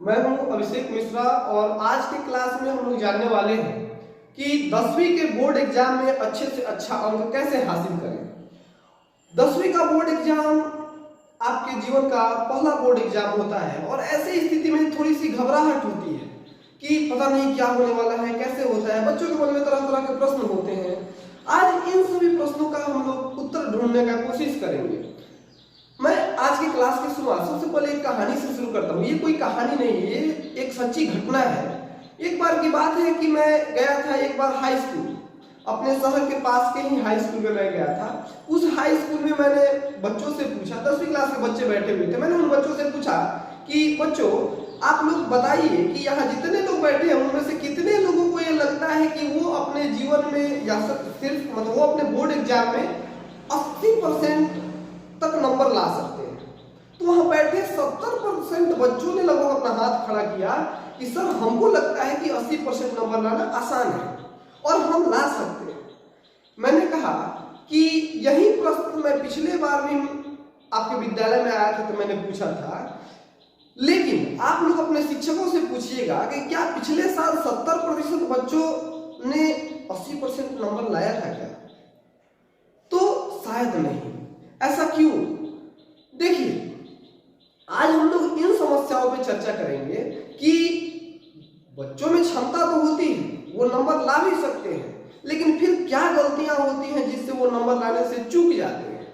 मैं हूं अभिषेक मिश्रा और आज के क्लास में हम लोग जानने वाले हैं कि 10वीं के बोर्ड एग्जाम में अच्छे से अच्छा अंक कैसे हासिल करें। 10वीं का बोर्ड एग्जाम आपके जीवन का पहला बोर्ड एग्जाम होता है और ऐसी स्थिति में थोड़ी सी घबराहट होती है कि पता नहीं क्या होने वाला है, कैसे होता है। बच्चों के मन में तरह तरह के प्रश्न होते हैं। आज इन सभी प्रश्नों का हम लोग उत्तर ढूंढने का कोशिश करेंगे। मैं आज की क्लास की शुरुआत सबसे पहले एक कहानी से शुरू करता हूँ। ये कोई कहानी नहीं है, ये एक सच्ची घटना है। एक बार की बात है कि मैं गया था एक बार हाई स्कूल, अपने शहर के पास के ही हाई स्कूल में मैं गया था। उस हाई स्कूल में मैंने बच्चों से पूछा, 10वीं क्लास के बच्चे बैठे हुए थे। मैंने उन बच्चों से पूछा कि बच्चों आप लोग बताइए कि यहाँ जितने लोग बैठे हैं उनमें से कितने लोगों को ये लगता है कि वो अपने जीवन में या सिर्फ मतलब वो अपने बोर्ड एग्जाम में 80% तक नंबर ला सकते हैं। तो वहां बैठे 70% बच्चों ने लगभग अपना हाथ खड़ा किया कि सर हमको लगता है कि 80% नंबर लाना आसान है और हम ला सकते हैं। मैंने कहा कि यही प्रश्न मैं पिछले बार भी आपके विद्यालय में आया था तो मैंने पूछा था, लेकिन आप लोग अपने शिक्षकों से पूछिएगा कि क्या पिछले साल 70% बच्चों ने 80% नंबर लाया था क्या? तो शायद नहीं। ऐसा क्यों? देखिए, आज हम लोग इन समस्याओं पे चर्चा करेंगे कि बच्चों में क्षमता तो होती है, वो नंबर ला भी सकते हैं, लेकिन फिर क्या गलतियां होती हैं जिससे वो नंबर लाने से चूक जाते हैं।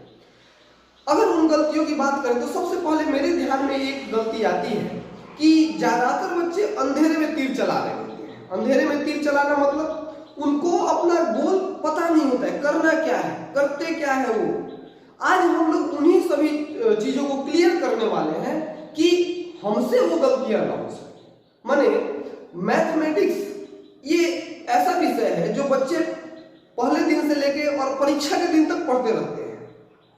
अगर उन गलतियों की बात करें तो सबसे पहले मेरे ध्यान में एक गलती आती है कि ज्यादातर बच्चे अंधेरे में तीर चला रहे होते हैं। अंधेरे में तीर चलाना मतलब उनको अपना गोल पता नहीं होता है, करना क्या है, करते क्या है वो। आज हम लोग उन्हीं सभी चीजों को क्लियर करने वाले हैं कि हमसे वो गलतियां ना हो सके। माने मैथमेटिक्स ये ऐसा विषय है जो बच्चे पहले दिन से लेके और परीक्षा के दिन तक पढ़ते रहते हैं।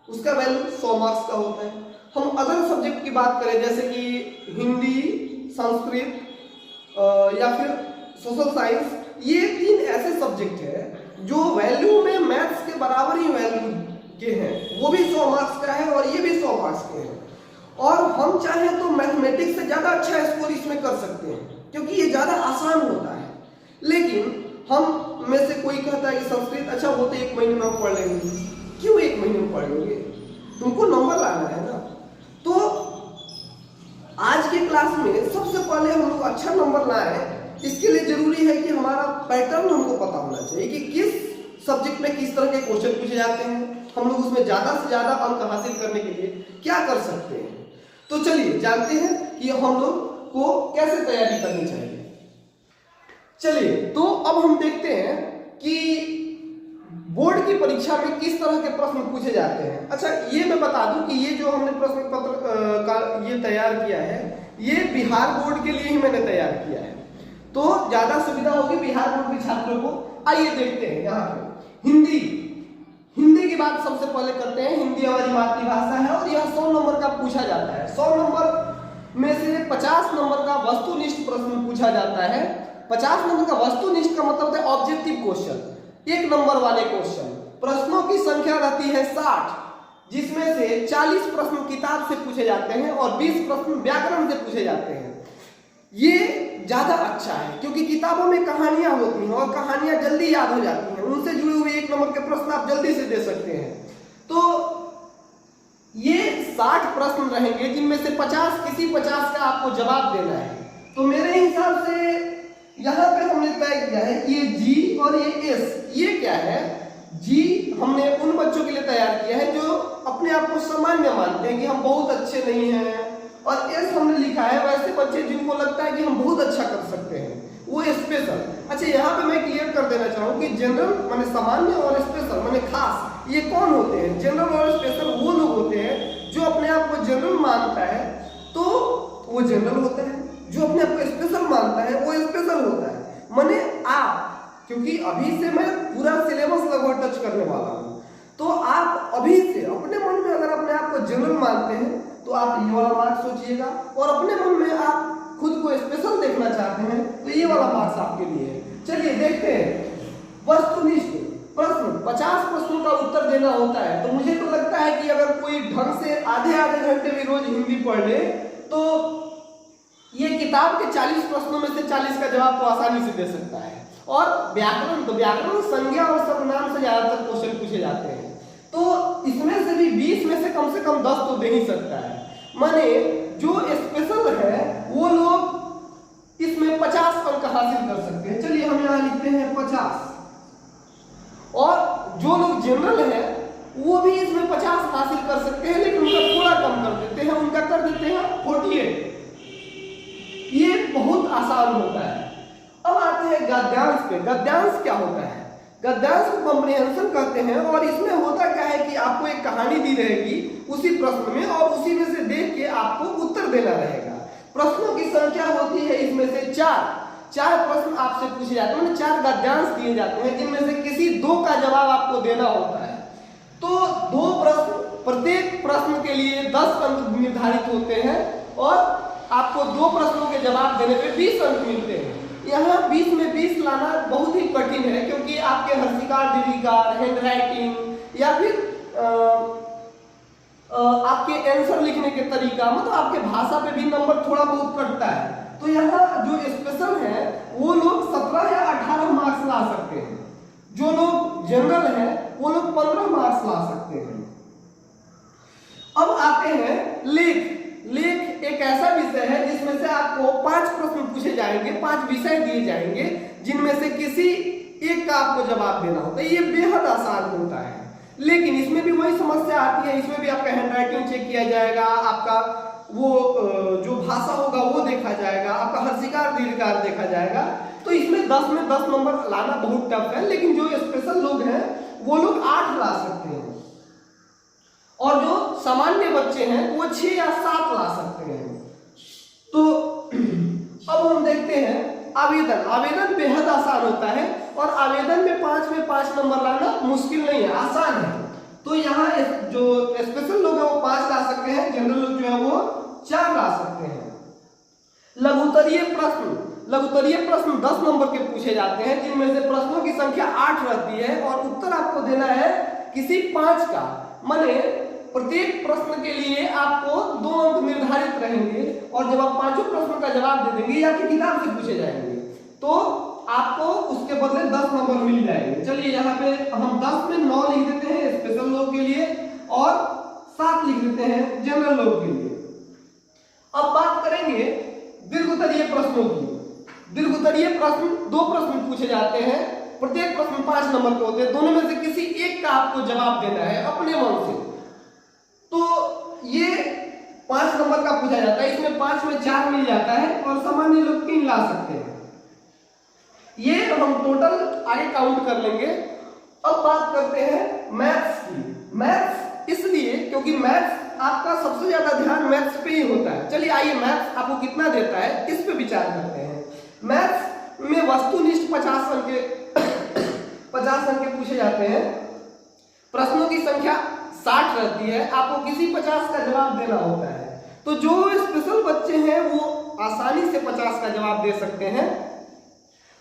उसका वैल्यू 100 मार्क्स का होता है। हम अदर सब्जेक्ट की बात करें जैसे कि हिंदी, संस्कृत या फिर सोशल साइंस, ये 3 ऐसे सब्जेक्ट है जो वैल्यू में मैथ्स के बराबर ही वैल्यू के हैं। वो भी 100 मार्क्स का है और ये भी 100 मार्क्स के हैं। और हम चाहें तो मैथमेटिक्स से ज्यादा अच्छा स्कोर इसमें कर सकते हैं क्योंकि ये ज्यादा आसान होता है। लेकिन हम में से कोई कहता है कि संस्कृत अच्छा वो तो 1 महीने में हम पढ़ लेंगे। क्यों 1 महीने में पढ़ लोगे? तुमको नंबर लाना है ना। तो आज के क्लास में सबसे पहले हम लोग अच्छा नंबर लाएं, इसके लिए जरूरी है कि हमारा पैटर्न हमको पता होना चाहिए कि किस सब्जेक्ट में किस तरह के क्वेश्चन पूछे जाते हैं। हम लोग उसमें ज्यादा से ज्यादा अंक हासिल करने के लिए क्या कर सकते हैं। तो चलिए जानते हैं कि हम लोग को कैसे तैयारी करनी चाहिए। चलिए तो अब हम देखते हैं कि बोर्ड की परीक्षा में किस तरह के प्रश्न पूछे जाते हैं। अच्छा, ये मैं बता दूं कि ये जो हमने प्रश्न पत्र का ये तैयार किया है, ये बिहार बोर्ड के लिए ही मैंने तैयार किया है, तो ज्यादा सुविधा होगी बिहार बोर्ड के छात्रों को। आइए देखते हैं। यहाँ पे हिंदी की बात सबसे पहले करते हैं। हिंदी हमारी मातृभाषा है और यह 100 नंबर का पूछा जाता है। 100 नंबर में से 50 नंबर का वस्तुनिष्ठ प्रश्न पूछा जाता है। 50 नंबर का वस्तुनिष्ठ का मतलब है ऑब्जेक्टिव क्वेश्चन, 1 नंबर वाले क्वेश्चन। प्रश्नों की संख्या रहती है 60, जिसमें से 40 प्रश्न किताब से पूछे जाते हैं और 20 प्रश्न व्याकरण से पूछे जाते हैं। ये ज्यादा अच्छा है क्योंकि किताबों में कहानियां होती हैं और कहानियां जल्दी याद हो जाती हैं। उनसे जुड़े हुए 1 नंबर के प्रश्न आप जल्दी से दे सकते हैं। तो ये 60 प्रश्न रहेंगे जिनमें से 50 किसी 50 का आपको जवाब देना है। तो मेरे हिसाब से यहाँ पे हमने तय किया है ये जी और ये एस। ये क्या है? जी हमने उन बच्चों के लिए तैयार किया है जो अपने आप को सामान्य मानते हैं कि हम बहुत अच्छे नहीं हैं, और एस हमने लिखा है वैसे बच्चे जिनको लगता है कि हम बहुत अच्छा कर सकते हैं, वो स्पेशल। अच्छा, यहाँ पे मैं क्लियर कर देना चाहूँ कि जनरल माने सामान्य और स्पेशल माने खास, ये कौन होते हैं? जनरल और स्पेशल वो लोग होते हैं जो अपने आप को जनरल मानता है तो वो जनरल होता है, जो अपने आप को स्पेशल मानता है वो स्पेशल होता है। माने आप, क्योंकि अभी से मैं पूरा सिलेबस लगभग टच करने वाला हूँ, तो आप अभी से अपने मन में अगर अपने आप को जनरल मानते हैं तो आप ये वाला मार्क्स सोचिएगा, और अपने मन में आप खुद को स्पेशल देखना चाहते हैं तो ये वाला मार्क्स आपके लिए है। चलिए देखते हैं। वस्तुनिष्ठ प्रश्न 50 प्रश्नों का उत्तर देना होता है। तो मुझे तो लगता है कि अगर कोई ढंग से आधे घंटे भी रोज हिंदी पढ़ ले तो ये किताब किताब के 40 प्रश्नों में से 40 का जवाब तो आसानी से दे सकता है। और व्याकरण, तो व्याकरण संज्ञा और सर्वनाम से ज्यादातर क्वेश्चन पूछे जाते हैं, तो इसमें से भी 20 में से कम 10 तो दे ही सकता है। माने जो स्पेशल है वो लोग इसमें 50 अंक हासिल कर सकते हैं। चलिए हम यहाँ लिखते हैं 50, और जो लोग जनरल है वो भी इसमें 50 हासिल कर सकते हैं, लेकिन उनका थोड़ा कम कर देते हैं, उनका कर देते हैं 48। ये बहुत आसान होता है। अब आते हैं गद्यांश पे। गद्यांश क्या होता है? गद्यांश को कॉम्प्रिहेंशन कहते हैं, और इसमें होता क्या है कि आपको एक कहानी दी रहेगी उसी प्रश्न में, और उसी में से देख के आपको उत्तर देना रहेगा। प्रश्नों की संख्या होती है इसमें से 4 प्रश्न आपसे पूछे जाते हैं, मतलब 4 गद्यांश दिए जाते हैं, जिनमें से किसी 2 का जवाब आपको देना होता है। तो 2 प्रश्न, प्रत्येक प्रश्न के लिए 10 अंक निर्धारित होते हैं, और आपको 2 प्रश्नों के जवाब देने पे 20 अंक मिलते हैं। यहाँ 20 में 20 लाना बहुत ही कठिन है, क्योंकि आपके हर्षिकार, दीर्घिकार, हैंड राइटिंग या फिर आपके आंसर लिखने के तरीका, मतलब आपके भाषा पे भी नंबर थोड़ा बहुत कटता है। तो यहाँ जो स्पेशल है वो लोग 17 या 18 मार्क्स ला सकते हैं, जो लोग जनरल है वो लोग 15 मार्क्स ला सकते हैं। अब आते हैं लेख। लेख एक ऐसा विषय है जिसमें से आपको 5 प्रश्न पूछे जाएंगे, 5 विषय दिए जाएंगे, जिनमें से किसी एक का आपको जवाब देना होता है। ये बेहद आसान होता है, लेकिन इसमें भी वही समस्या आती है। इसमें भी आपका हैंड राइटिंग चेक किया जाएगा, आपका वो जो भाषा होगा वो देखा जाएगा, आपका हर्षिकार, दीर्घिकार देखा जाएगा। तो इसमें 10 में 10 नंबर लाना बहुत टफ है, लेकिन जो स्पेशल लोग हैं वो लोग 8 ला सकते हैं, और जो सामान्य बच्चे हैं वो 6 या 7 ला सकते हैं। तो अब हम देखते हैं आवेदन। आवेदन बेहद आसान होता है, और आवेदन में 5 में 5 नंबर लाना मुश्किल नहीं है, आसान है। तो यहाँ जो स्पेशल लोग हैं वो 5 ला सकते हैं, जनरल लोग जो है वो 4 ला सकते हैं। लघुत्तरीय प्रश्न। लघुत्तरीय प्रश्न 10 नंबर के पूछे जाते हैं, जिनमें से प्रश्नों की संख्या 8 रहती है, और उत्तर आपको देना है किसी 5 का। माने प्रत्येक प्रश्न के लिए आपको 2 अंक निर्धारित रहेंगे, और जब आप 5 प्रश्नों का जवाब दे देंगे या फिर किताब से पूछे जाएंगे, तो आपको उसके बदले 10 नंबर मिल जाएंगे। चलिए यहाँ पे हम 10 में 9 लिख देते हैं स्पेशल लोग के लिए, और 7 लिख देते हैं जनरल लोग के लिए। अब बात करेंगे दीर्घोत्तरीय प्रश्नों की। दीर्घोत्तरीय प्रश्न 2 प्रश्न पूछे जाते हैं, प्रत्येक प्रश्न 5 नंबर के होते हैं, दोनों में से किसी एक का आपको जवाब देना है अपने मन से। तो ये 5 नंबर का पूछा जाता है, इसमें 5 में 4 मिल जाता है, और सामान्य लोग 3 ला सकते हैं। ये हम टोटल आगे काउंट कर लेंगे। अब बात करते हैं मैथ्स की। मैथ्स इसलिए क्योंकि मैथ्स आपका सबसे ज्यादा ध्यान मैथ्स पे ही होता है। चलिए आइए मैथ्स आपको कितना देता है इस पे विचार करते हैं। मैथ्स में वस्तुनिष्ठ 50 अंक के पूछे जाते हैं, प्रश्नों की संख्या 60 रहती है, आपको किसी 50 का जवाब देना होता है। तो जो स्पेशल बच्चे हैं वो आसानी से 50 का जवाब दे सकते हैं,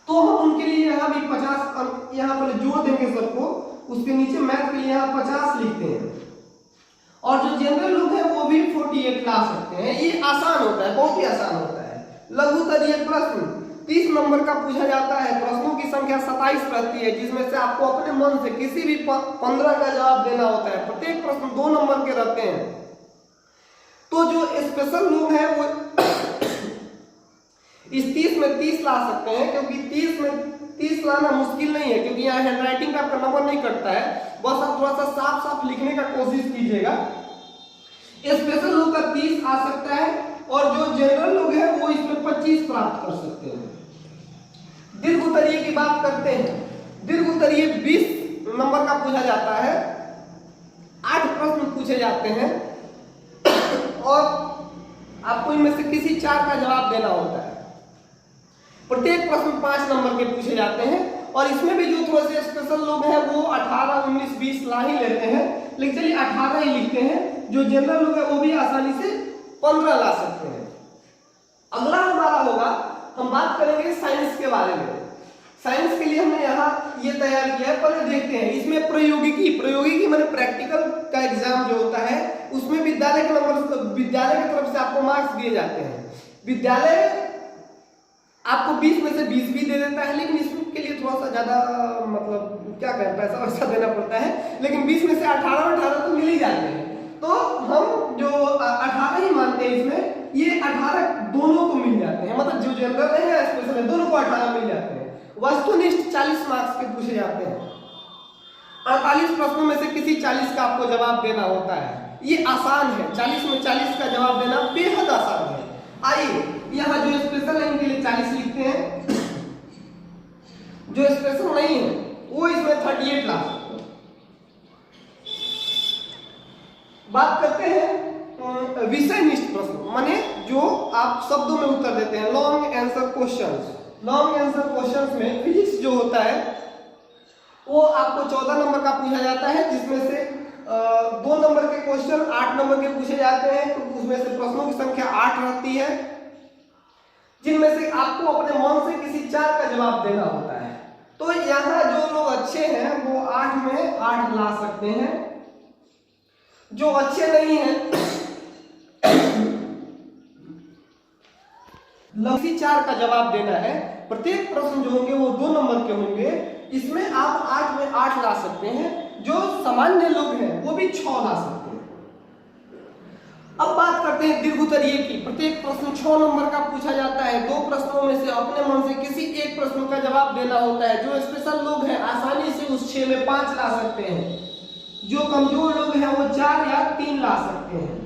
तो हम उनके लिए यहाँ भी 50 अंक यहाँ पर जोड़ देंगे सबको, उसके नीचे मैथ के लिए यहाँ 50 लिखते हैं, और जो जनरल लोग हैं वो भी 48 ला सकते हैं। ये आसान होता है, बहुत ही आसान होता है। लघुत्तरीय प्रश्न 30 नंबर का पूछा जाता है, प्रश्नों की संख्या 27 रहती है, जिसमें से आपको अपने मन से किसी भी 15 का जवाब देना होता है। प्रत्येक प्रश्न 2 नंबर के रहते हैं। तो जो स्पेशल लोग हैं वो इस 30 में 30 ला सकते हैं, क्योंकि 30 में 30 लाना मुश्किल नहीं है, क्योंकि यहाँ हैंड राइटिंग का आपका नंबर नहीं कटता है, बस आप थोड़ा सा साफ साफ लिखने का कोशिश कीजिएगा। स्पेशल लोग का 30 आ सकता है, और जो जनरल लोग हैं वो इसमें 25 प्राप्त कर सकते हैं। दीर्घोत्तरीय की बात करते हैं। दीर्घोत्तरीय 20 नंबर का पूछा जाता है, 8 प्रश्न पूछे जाते हैं, और आपको इनमें से किसी 4 का जवाब देना होता है। प्रत्येक प्रश्न 5 नंबर के पूछे जाते हैं, और इसमें भी जो थोड़े से स्पेशल लोग हैं वो 18, 19, 20 ला ही लेते हैं, लेकिन चलिए 18 ही लिखते हैं। जो जनरल लोग हैं वो भी आसानी से 15 ला सकते हैं। अगला हमारा होगा, हम बात करेंगे साइंस के बारे में। साइंस के लिए हमने यहाँ ये तैयार किया है, पहले देखते हैं। इसमें प्रयोगिकी माने प्रैक्टिकल का एग्जाम जो होता है, उसमें विद्यालय की तरफ से आपको मार्क्स दिए जाते हैं। विद्यालय आपको 20 में से 20 भी दे देता है, लेकिन इसके लिए थोड़ा सा ज़्यादा मतलब क्या कहें, पैसा वैसा देना पड़ता है। लेकिन 20 में से 18 तो मिल ही जाते हैं। तो हम जो 18 ही मानते हैं इसमें, ये 18 दोनों को मिल जाते हैं, मतलब जो जनरल है या स्पेशल है दोनों को 18 मिल जाते हैं। वस्तुनिष्ठ 40 मार्क्स के पूछे जाते हैं। 48 प्रश्नों में से किसी 40 का आपको जवाब देना होता है। ये आसान है, 40 में 40 का जवाब देना बेहद आसान है। आइए यहाँ जो स्पेशल है इनके लिए 40 लिखते हैं, जो स्पेशल नहीं है वो इसमें 38 ला। बात करते हैं विषय निष्ठ प्रश्न, माने जो आप शब्दों में उत्तर देते हैं, long answer questions. Long answer questions में फिजिक्स जो होता है वो आपको 14 नंबर का पूछा जाता है, जिसमें से 2 नंबर के क्वेश्चन 8 नंबर के पूछे जाते हैं। तो उसमें से प्रश्नों की संख्या 8 रहती है, जिनमें से आपको अपने मन से किसी 4 का जवाब देना होता है। तो यहाँ जो लोग अच्छे हैं वो 8 में 8 ला सकते हैं, जो अच्छे नहीं हैं किसी 4 का जवाब देना है। प्रत्येक प्रश्न जो होंगे वो 2 नंबर के होंगे, इसमें आप 8 में 8 ला सकते हैं। जो सामान्य लोग हैं वो भी 6 ला सकते हैं। अब बात करते हैं दीर्घोत्तरीय की। प्रत्येक प्रश्न 6 नंबर का पूछा जाता है। 2 प्रश्नों में से अपने मन से किसी एक प्रश्न का जवाब देना होता है। जो स्पेशल लोग हैं आसानी से उस 6 में 5 ला सकते हैं। जो कमजोर लोग हैं वो 4 या 3 ला सकते हैं।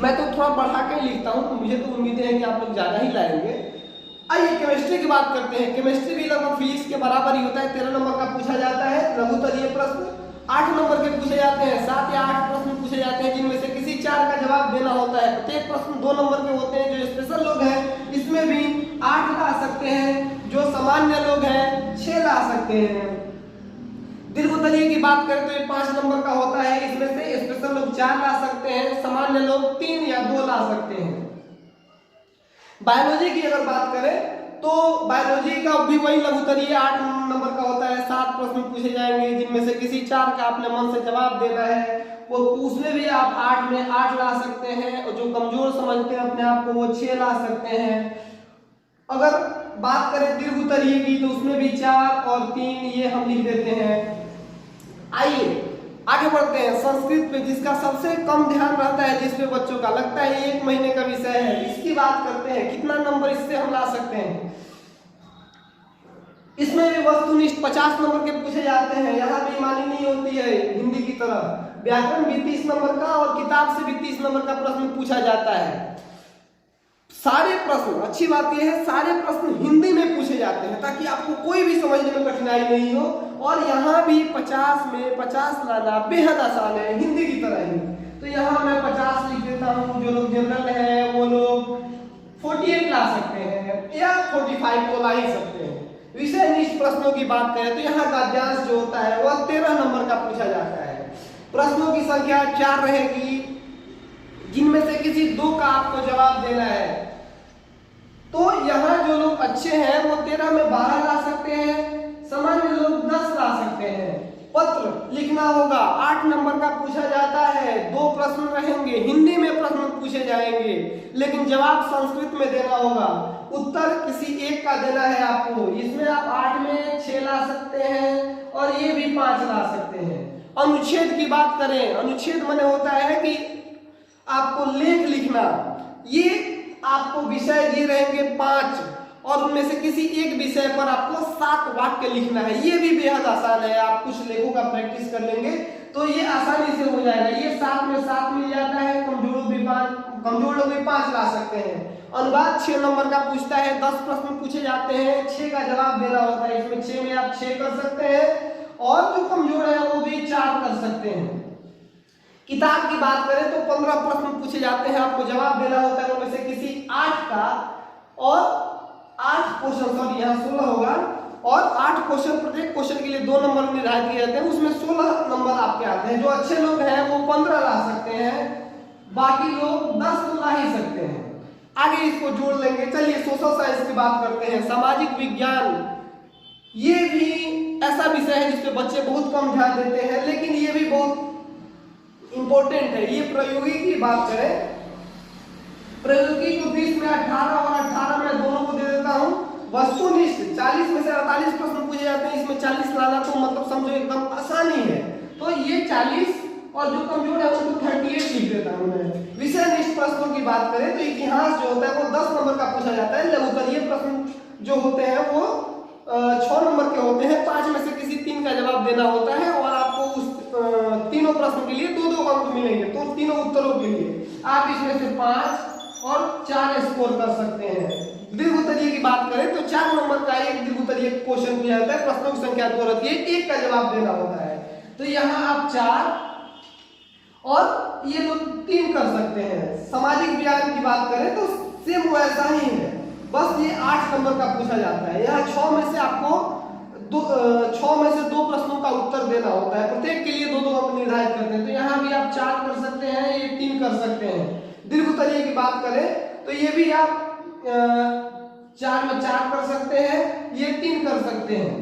मैं तो थोड़ा बढ़ा के लिखता हूँ, तो मुझे तो उम्मीद है कि आप लोग ज्यादा ही लाएंगे। आइए केमिस्ट्री की बात करते हैं। केमिस्ट्री भी लगभग फिजिक्स के बराबर ही होता है। 13 नंबर का पूछा जाता है। लघुत्तरीय प्रश्न 8 नंबर के पूछे जाते हैं। 7 या 8 प्रश्न पूछे जाते हैं, जिनमें से किसी 4 का जवाब देना होता है। प्रत्येक प्रश्न 2 नंबर के होते हैं। जो स्पेशल लोग हैं इसमें भी 8 ला सकते हैं, जो सामान्य लोग हैं 6 ला सकते हैं। दीर्घोत्तरीय की बात करें तो ये 5 नंबर का होता है। इसमें से स्पेशल लोग 4 ला सकते हैं, सामान्य लोग 3 या 2 ला सकते हैं। बायोलॉजी की अगर बात करें तो बायोलॉजी का भी वही लघुत्तरीय 8 नंबर का होता है। 7 प्रश्न पूछे जाएंगे, जिनमें से किसी 4 का अपने मन से जवाब देना है। वो उसमें भी आप 8 में 8 ला सकते हैं, और जो कमजोर समझते हैं अपने आप को वो 6 ला सकते हैं। अगर बात करें दीर्घोत्तरीय की तो उसमें भी 4 और 3 ये हम लिख देते हैं। आइए आगे बढ़ते हैं संस्कृत पे, जिसका सबसे कम ध्यान रहता है, जिसपे बच्चों का लगता है 1 महीने का विषय है। इसकी बात करते हैं कितना नंबर इससे हम ला सकते हैं। इसमें भी वस्तुनिष्ठ 50 नंबर के पूछे जाते हैं। यहाँ बेईमानी नहीं होती है हिंदी की तरह। व्याकरण भी 30 नंबर का और किताब से भी 30 नंबर का प्रश्न पूछा जाता है। सारे प्रश्न, अच्छी बात यह है, सारे प्रश्न हिंदी में पूछे जाते हैं, ताकि आपको कोई भी समझने में कठिनाई नहीं हो। और यहाँ भी 50 में 50 लाना बेहद आसान है, हिंदी की तरह ही। तो यहाँ मैं 50 लिख देता हूँ। जो लोग जनरल है वो लोग 48 ला सकते हैं या 45 तो ला ही सकते हैं। विषय निष्ठ प्रश्नों की बात करें तो यहाँ गद्यांश जो होता है वह 13 नंबर का पूछा जाता है। प्रश्नों की संख्या 4 रहेगी, जिनमें से किसी 2 का आपको जवाब देना है। तो यहाँ जो लोग अच्छे हैं वो 13 में 12 ला सकते हैं, सामान्य लोग 10 ला सकते हैं। पत्र लिखना होगा, 8 नंबर का पूछा जाता है। 2 प्रश्न रहेंगे, हिंदी में प्रश्न पूछे जाएंगे, लेकिन जवाब संस्कृत में देना होगा। उत्तर किसी एक का देना है आपको। इसमें आप 8 में 6 ला सकते हैं और ये भी 5 ला सकते हैं। अनुच्छेद की बात करें, अनुच्छेद माने होता है कि आपको लेख लिखना। ये आपको विषय दिए रहेंगे 5 और उनमें से किसी एक विषय पर आपको 7 वाक्य लिखना है। ये भी बेहद आसान है। आप कुछ लेखों का प्रैक्टिस कर लेंगे तो ये आसानी से हो जाएगा। ये 7 में 7 मिल जाता है। कमजोर लोग भी 5 ला सकते हैं। अनुवाद 6 नंबर का पूछता है। 10 प्रश्न पूछे जाते हैं, 6 का जवाब देना होता है। इसमें 6 में आप 6 कर सकते हैं और जो कमजोर है वो भी 4 कर सकते हैं। किताब की बात करें तो 15 प्रश्न पूछे जाते हैं, आपको जवाब देना होता है। उनमें से किसी 8 का और 8 क्वेश्चन, सॉरी यहाँ 16 होगा और 8 क्वेश्चन, प्रत्येक क्वेश्चन के लिए 2 नंबर निर्धारित किए जाते हैं। उसमें 16 नंबर आपके आते हैं। जो अच्छे लोग हैं वो 15 ला सकते हैं, बाकी लोग 10 तो ला ही सकते हैं। आगे इसको जोड़ लेंगे। चलिए सोशल साइंस की बात करते हैं। सामाजिक विज्ञान ये भी ऐसा विषय है जिसपे बच्चे बहुत कम ध्यान देते हैं, लेकिन ये भी बहुत इंपॉर्टेंट है। ये प्रयोगी की बात करें, प्रयोगी को 20 में 18 और 18 में दोनों को दे देता वस्तुनिष्ठ 40 में से 48 प्रश्न पूछे जाते हैं, इसमें 40 लाना तो मतलब समझो एकदम आसानी है। तो ये 40 और जो कमजोर है उसको 38 लिख देता हूं मैं। विषयनिष्ठ प्रश्नों की बात करें तो इतिहास जो होता है वो 10 नंबर का पूछा जाता है। लघुत्तरीय प्रश्न जो होते हैं वो 6 नंबर के होते हैं, 5 में से किसी 3 का जवाब देना होता है और आपको उस तीनों प्रश्न के लिए 2-2 अंक मिलेंगे। तो तीनों उत्तरों के लिए आप इसमें से 5 और 4 स्कोर कर सकते हैं। दीर्घोत्तरीय की बात करें तो 4 नंबर का एक दीर्घोत्तरीय क्वेश्चन पूछा जाता है, प्रश्नों की संख्या 2 रहती है, 1 का जवाब देना होता है। तो यहाँ आप 4 और ये लोग 3 कर सकते हैं। सामाजिक विज्ञान की बात करें तो सेम वैसा ही है, बस ये 8 नंबर का पूछा जाता है। यहाँ 6 में से आपको 6 में से 2 प्रश्नों का उत्तर देना होता है, प्रत्येक के लिए 2-2 अंक निर्धारित करते हैं। तो यहाँ भी आप 4 कर सकते हैं, ये 3 कर सकते हैं। दीर्घोत्तरीय की बात करें तो ये भी आप 4 में 4 कर सकते हैं, ये 3 कर सकते हैं।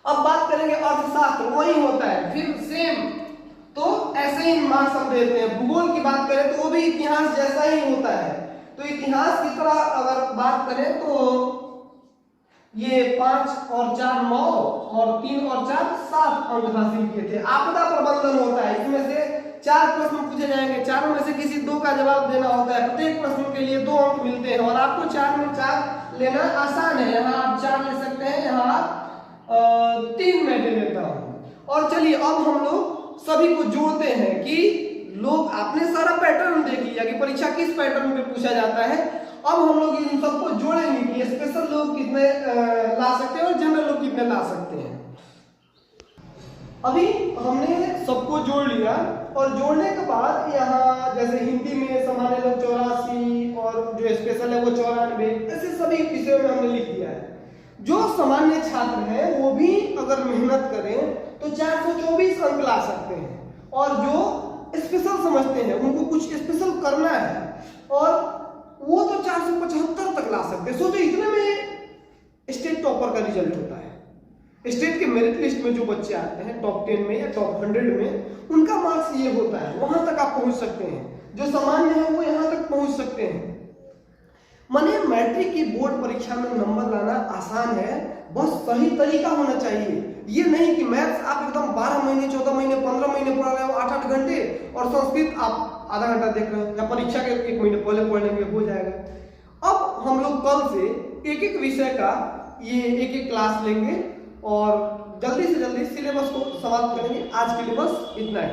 अब बात करेंगे अर्थशास्त्र, वही होता है फिर सेम, तो ऐसे ही मार्क्स हम देते हैं। भूगोल की बात करें तो वो भी इतिहास जैसा ही होता है। तो इतिहास की तरह अगर बात करें तो ये 5 और 4 9 और 3 और 4 7 अंक हासिल किए थे। आपदा प्रबंधन होता है, इसमें से 4 प्रश्न पूछे जाएंगे, चारों में से किसी 2 का जवाब देना होता है, प्रत्येक प्रश्न के लिए 2 अंक मिलते हैं और आपको 4 में 4 लेना आसान है। यहाँ आप 4 ले सकते हैं, यहाँ 3 में ले लेता हूँ। और चलिए अब हम लोग सभी को जोड़ते हैं कि लोग आपने सारा पैटर्न देख लिया कि परीक्षा किस पैटर्न पे पूछा जाता है। अब हम लोग इन सबको जोड़ेंगे कि स्पेशल लोग कितने ला सकते हैं और जनरल लोग कितने ला सकते हैं। अभी हमने सबको जोड़ लिया और जोड़ने के बाद यहाँ जैसे हिंदी में सामान्य लोग 84 और जो स्पेशल है वो 94, ऐसे सभी विषयों में हमने लिख दिया है। जो सामान्य छात्र हैं वो भी अगर मेहनत करें तो 424 अंक ला सकते हैं और जो स्पेशल समझते हैं उनको कुछ स्पेशल करना है और वो तो 475 तक ला सकते हैं। सोचो इतने में स्टेट टॉपर का रिजल्ट होता है। स्टेट के मेरिट लिस्ट में जो बच्चे आते हैं टॉप 10 में या टॉप 100 में, उनका मार्क्स ये होता है, वहां तक आप पहुंच सकते हैं। जो सामान्य है वो यहाँ तक पहुंच सकते हैं। माने मैट्रिक की बोर्ड परीक्षा में नंबर लाना आसान है, बस सही तरीका होना चाहिए। ये नहीं कि मैथ्स आप एकदम 12 महीने 14 महीने 15 महीने पढ़ा रहे हो 8-8 घंटे और संस्कृत आप आधा घंटा देख रहे हो या परीक्षा के 1 महीने पहले पढ़ने में हो जाएगा। अब हम लोग कल से एक-एक विषय का ये एक-एक क्लास लेंगे और जल्दी से जल्दी सिलेबस को समाप्त करेंगे। आज के लिए बस इतना है।